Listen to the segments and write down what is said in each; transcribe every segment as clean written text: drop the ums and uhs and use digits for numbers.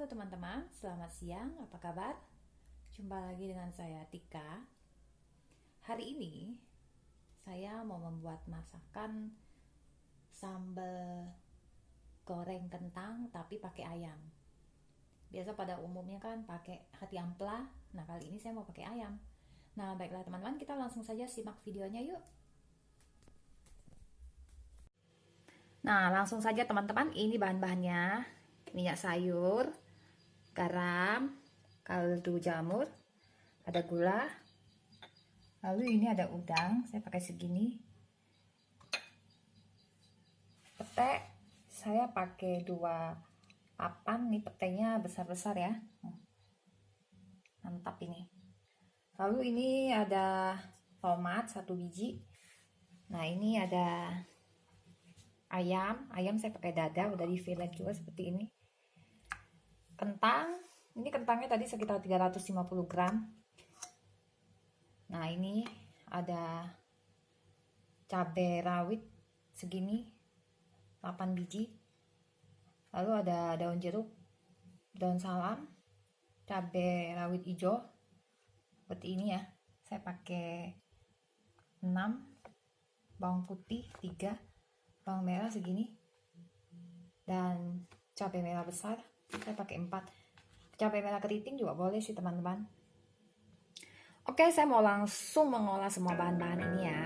Halo teman-teman, selamat siang, apa kabar? Jumpa lagi dengan saya Tika. Hari ini saya mau membuat masakan sambal goreng kentang tapi pakai ayam. Biasa pada umumnya kan pakai hati ampela, nah kali ini saya mau pakai ayam. Nah baiklah teman-teman, kita langsung saja simak videonya yuk. Nah langsung saja teman-teman, ini bahan-bahannya: minyak sayur, garam, kaldu jamur, ada gula, lalu ini ada udang, saya pakai segini. Pete, saya pakai 2 papan, nih petenya besar-besar ya, mantap ini. Lalu ini ada tomat 1 biji. Nah ini ada ayam saya pakai dada, udah di fillet juga seperti ini. Kentang, ini kentangnya tadi sekitar 350 gram. Nah ini ada cabai rawit segini 8 biji. Lalu ada daun jeruk, daun salam, cabai rawit hijau seperti ini ya, saya pakai 6, bawang putih 3, bawang merah segini, dan cabai merah besar saya pakai 4. Cabai merah keriting juga boleh sih teman-teman. Oke, saya mau langsung mengolah semua bahan-bahan ini ya.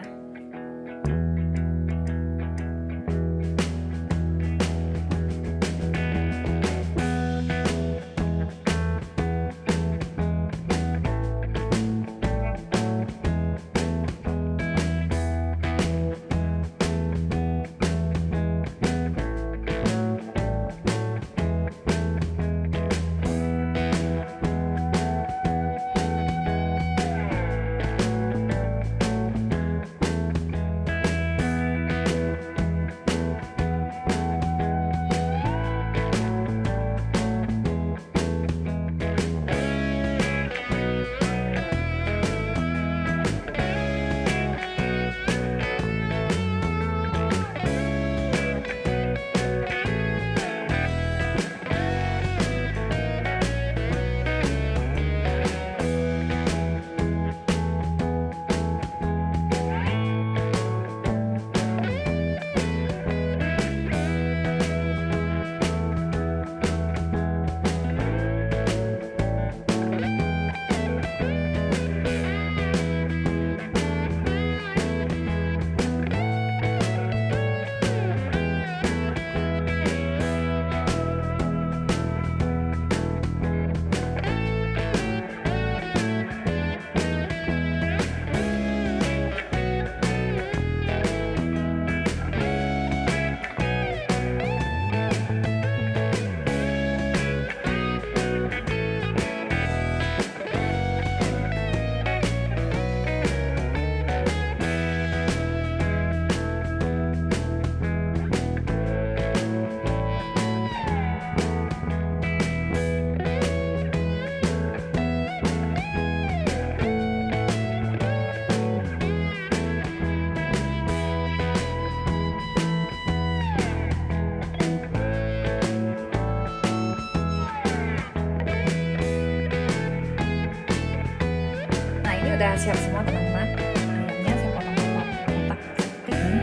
Udah siap semua teman-teman. Ayamnya saya potong-potong kotak seperti ini.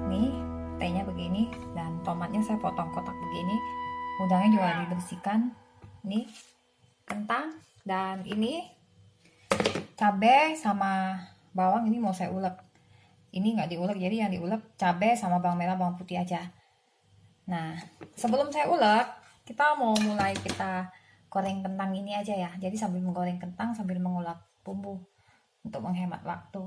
Nih tehnya begini, dan tomatnya saya potong kotak begini. Udangnya juga dibersihkan. Nih kentang, dan ini cabai sama bawang ini mau saya ulek. Ini nggak diulek, jadi yang diulek cabai sama bawang merah, bawang putih aja. Nah sebelum saya ulek, kita mau mulai kita goreng kentang ini aja ya. Jadi sambil menggoreng kentang sambil mengulek bumbu untuk menghemat waktu.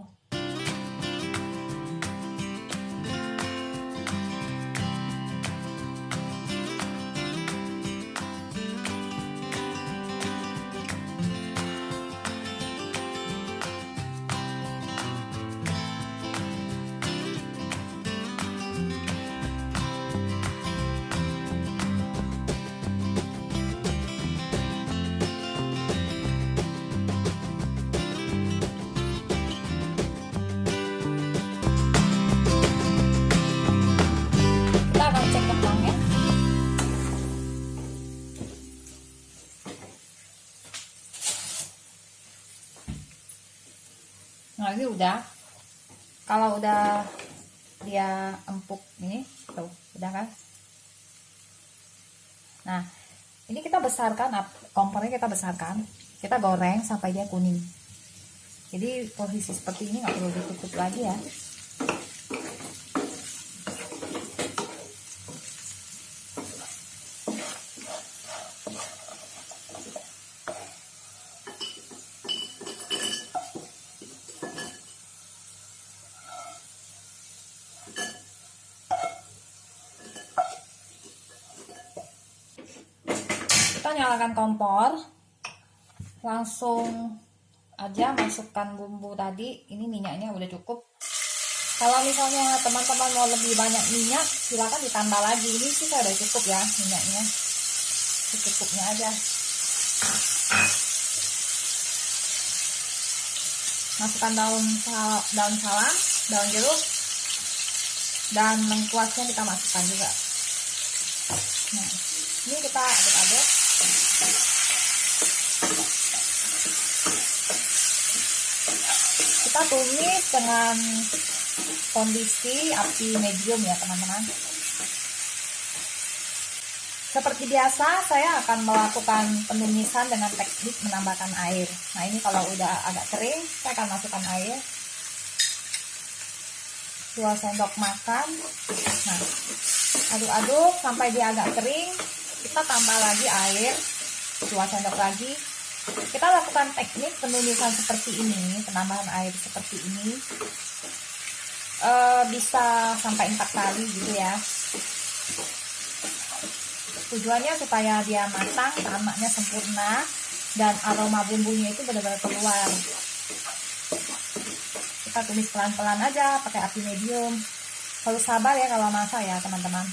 Nah ini udah, kalau udah dia empuk ini tuh udah kan. Nah ini kita besarkan, kompornya kita besarkan, kita goreng sampai dia kuning. Jadi posisi seperti ini nggak perlu ditutup lagi ya. Kita nyalakan kompor, langsung aja masukkan bumbu tadi. Ini minyaknya udah cukup. Kalau misalnya teman-teman mau lebih banyak minyak, silakan ditambah lagi. Ini sih saya udah cukup ya minyaknya, secukupnya aja. Masukkan daun salam, daun jeruk, dan lengkuasnya kita masukkan juga. Nah ini kita aduk-aduk. Kita tumis dengan kondisi api medium ya teman-teman. Seperti biasa saya akan melakukan penumisan dengan teknik menambahkan air. Nah ini kalau udah agak kering, saya akan masukkan air 2 sendok makan. Nah aduk-aduk sampai dia agak kering, kita tambah lagi air 2 sendok lagi. Kita lakukan teknik penumisan seperti ini, penambahan air seperti ini, bisa sampai 4 kali gitu ya. Tujuannya supaya dia matang, tamaknya sempurna, dan aroma bumbunya itu benar-benar keluar. Kita tumis pelan-pelan aja pakai api medium. Harus sabar ya kalau masak ya teman-teman.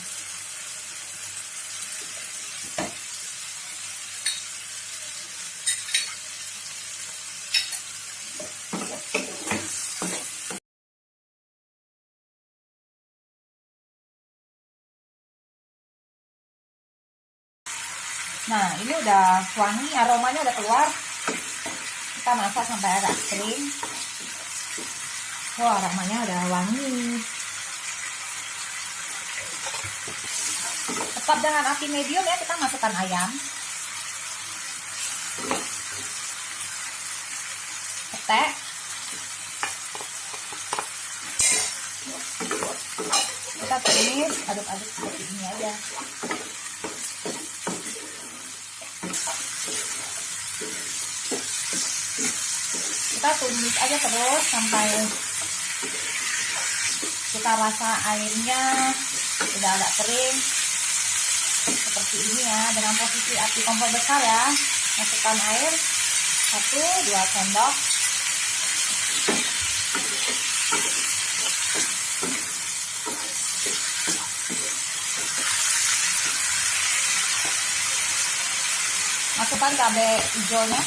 Nah ini udah wangi, aromanya udah keluar. Kita masak sampai agak kering. Wah aromanya udah wangi. Tetap dengan api medium ya, kita masukkan ayam, petek, kita tumis, aduk-aduk seperti ini aja. Kita tumis aja terus sampai kita rasa airnya udah agak kering seperti ini ya. Dengan posisi api kompor besar ya, masukkan air 1-2 sendok. Masukkan cabai hijaunya.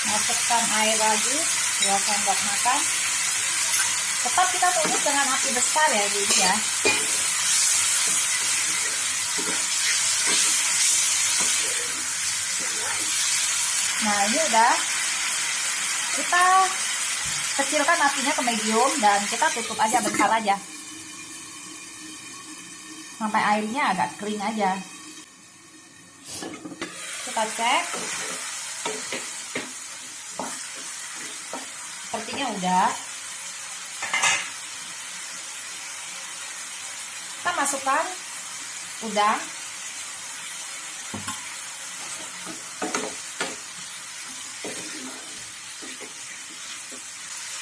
Masukkan air lagi 2 sendok makan. Tetap kita tumis dengan api besar ya jadi ya. Nah ini udah, kita kecilkan apinya ke medium dan kita tutup aja bentar aja sampai airnya agak kering aja. Kita cek, sepertinya udah. Kita masukkan udang,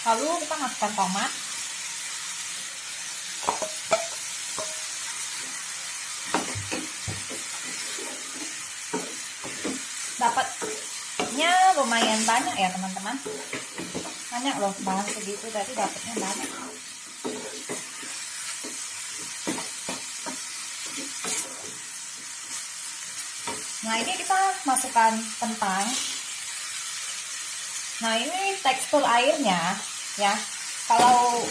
lalu kita masukkan tomat, dapatnya lumayan banyak ya teman-teman, banyak loh, bahan segitu tadi dapatnya banyak. Nah ini kita masukkan kentang, Nah, ini tekstur airnya ya. Kalau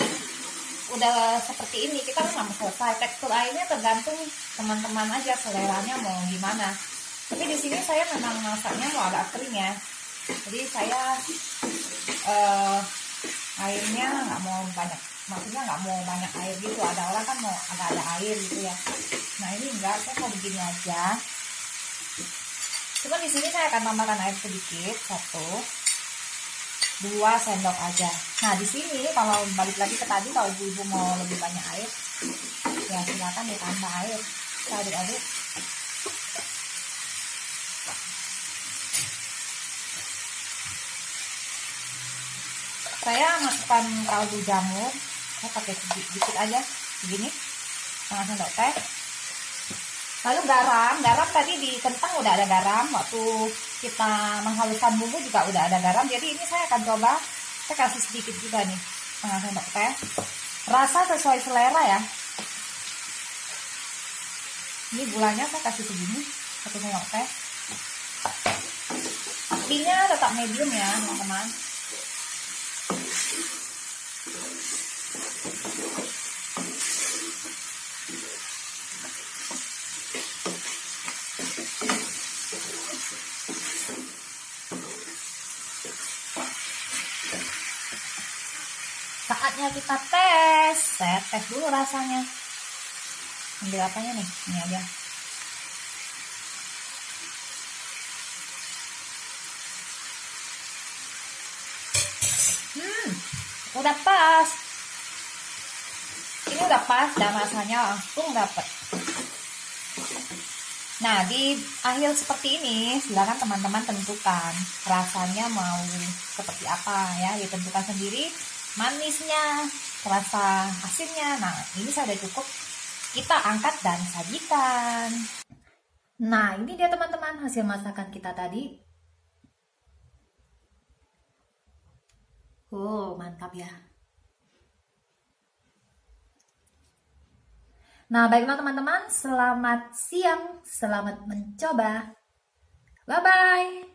udah seperti ini kita kan nggak selesai. Tekstur airnya tergantung teman-teman aja seleranya mau gimana. Tapi di sini saya memang masaknya mau agak kering ya. Jadi saya airnya nggak mau banyak, maksudnya nggak mau banyak air gitu. Ada orang kan mau agak ada air gitu ya. Nah ini enggak, saya mau begini aja. Cuma di sini saya akan tambahkan air sedikit, 1-2 sendok aja. Nah di sini kalau balik lagi ke tadi, kalau ibu-ibu mau lebih banyak air, ya silakan ditambah air. Kita aduk-aduk. Saya masukkan kaldu jamur, saya pakai sedikit aja, begini, 1/2 sendok teh. Lalu garam tadi di kentang udah ada garam, waktu kita menghaluskan bumbu juga udah ada garam. Jadi ini saya akan coba, saya kasih sedikit juga nih, 1/2 sendok teh. Rasa sesuai selera ya. Ini gulanya saya kasih segini, 1 sendok teh. Apinya tetap medium ya teman-teman. Saatnya kita tes. Saya tes dulu rasanya. Ambil apanya nih? Ini aja. Udah pas. Ini udah pas dan rasanya langsung dapet. Nah, di akhir seperti ini, silakan teman-teman tentukan rasanya mau seperti apa ya, ditentukan sendiri. Manisnya, rasa asinnya. Nah, ini sudah cukup. Kita angkat dan sajikan. Nah, ini dia teman-teman hasil masakan kita tadi. Oh, mantap ya. Nah, baiklah teman-teman, selamat siang, selamat mencoba. Bye-bye.